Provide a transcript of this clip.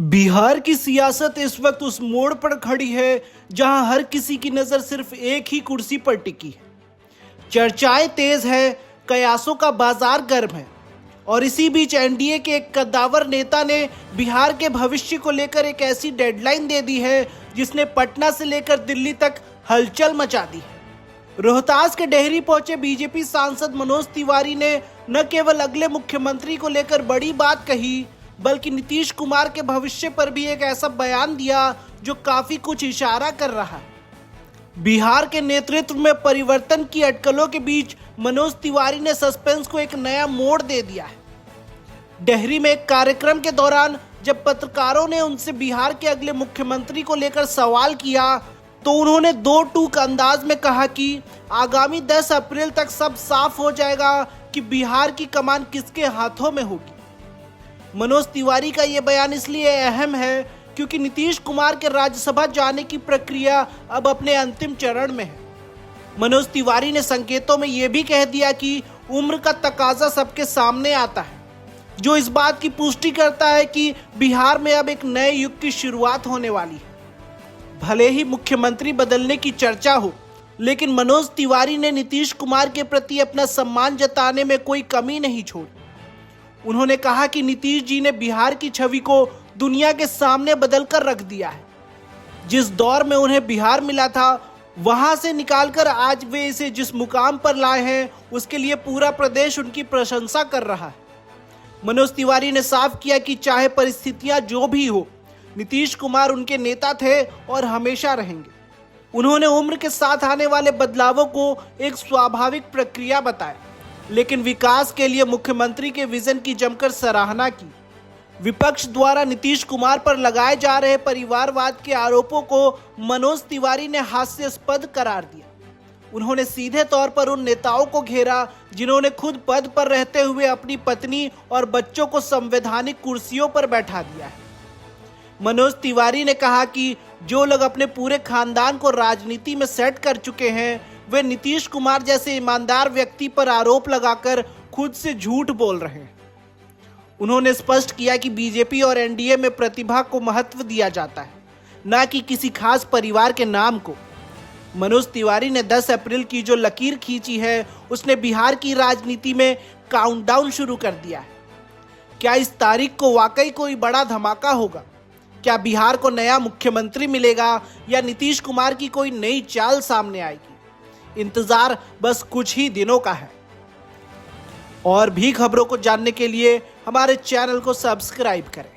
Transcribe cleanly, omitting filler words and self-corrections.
बिहार की सियासत इस वक्त उस मोड़ पर खड़ी है जहां हर किसी की नजर सिर्फ एक ही कुर्सी पर टिकी है। चर्चाएं तेज है, कयासों का बाजार गर्म है और इसी बीच एनडीए के एक कद्दावर नेता ने बिहार के भविष्य को लेकर एक ऐसी डेडलाइन दे दी है जिसने पटना से लेकर दिल्ली तक हलचल मचा दी है। रोहतास के डेहरी पहुंचे बीजेपी सांसद मनोज तिवारी ने न केवल अगले मुख्यमंत्री को लेकर बड़ी बात कही बल्कि नीतीश कुमार के भविष्य पर भी एक ऐसा बयान दिया जो काफी कुछ इशारा कर रहा है। बिहार के नेतृत्व में परिवर्तन की अटकलों के बीच मनोज तिवारी ने सस्पेंस को एक नया मोड़ दे दिया है। डेहरी में एक कार्यक्रम के दौरान जब पत्रकारों ने उनसे बिहार के अगले मुख्यमंत्री को लेकर सवाल किया तो उन्होंने दो टूक अंदाज में कहा कि आगामी 10 अप्रैल तक सब साफ हो जाएगा कि बिहार की कमान किसके हाथों में होगी। मनोज तिवारी का यह बयान इसलिए अहम है क्योंकि नीतीश कुमार के राज्यसभा जाने की प्रक्रिया अब अपने अंतिम चरण में है। मनोज तिवारी ने संकेतों में यह भी कह दिया कि उम्र का तकाजा सबके सामने आता है, जो इस बात की पुष्टि करता है कि बिहार में अब एक नए युग की शुरुआत होने वाली है। भले ही मुख्यमंत्री बदलने की चर्चा हो, लेकिन मनोज तिवारी ने नीतीश कुमार के प्रति अपना सम्मान जताने में कोई कमी नहीं छोड़ी। उन्होंने कहा कि नीतीश जी ने बिहार की छवि को दुनिया के सामने बदलकर रख दिया है। जिस दौर में उन्हें बिहार मिला था वहां से निकालकर आज वे इसे जिस मुकाम पर लाए हैं उसके लिए पूरा प्रदेश उनकी प्रशंसा कर रहा है। मनोज तिवारी ने साफ किया कि चाहे परिस्थितियां जो भी हो, नीतीश कुमार उनके नेता थे और हमेशा रहेंगे। उन्होंने उम्र के साथ आने वाले बदलावों को एक स्वाभाविक प्रक्रिया बताया, लेकिन विकास के लिए मुख्यमंत्री के विजन की जमकर सराहना की। विपक्ष द्वारा नीतीश कुमार पर लगाए जा रहे परिवारवाद के आरोपों को मनोज तिवारी ने हास्यास्पद करार दिया। उन्होंने सीधे तौर पर उन नेताओं को घेरा जिन्होंने खुद पद पर रहते हुए अपनी पत्नी और बच्चों को संवैधानिक कुर्सियों पर बैठा दिया है। मनोज तिवारी ने कहा कि जो लोग अपने पूरे खानदान को राजनीति में सेट कर चुके हैं वे नीतीश कुमार जैसे ईमानदार व्यक्ति पर आरोप लगाकर खुद से झूठ बोल रहे हैं। उन्होंने स्पष्ट किया कि बीजेपी और एनडीए में प्रतिभा को महत्व दिया जाता है, न कि किसी खास परिवार के नाम को। मनोज तिवारी ने 10 अप्रैल की जो लकीर खींची है उसने बिहार की राजनीति में काउंटडाउन शुरू कर दिया है। क्या इस तारीख को वाकई कोई बड़ा धमाका होगा? क्या बिहार को नया मुख्यमंत्री मिलेगा या नीतीश कुमार की कोई नई चाल सामने आएगी? इंतजार बस कुछ ही दिनों का है। और भी खबरों को जानने के लिए हमारे चैनल को सब्सक्राइब करें।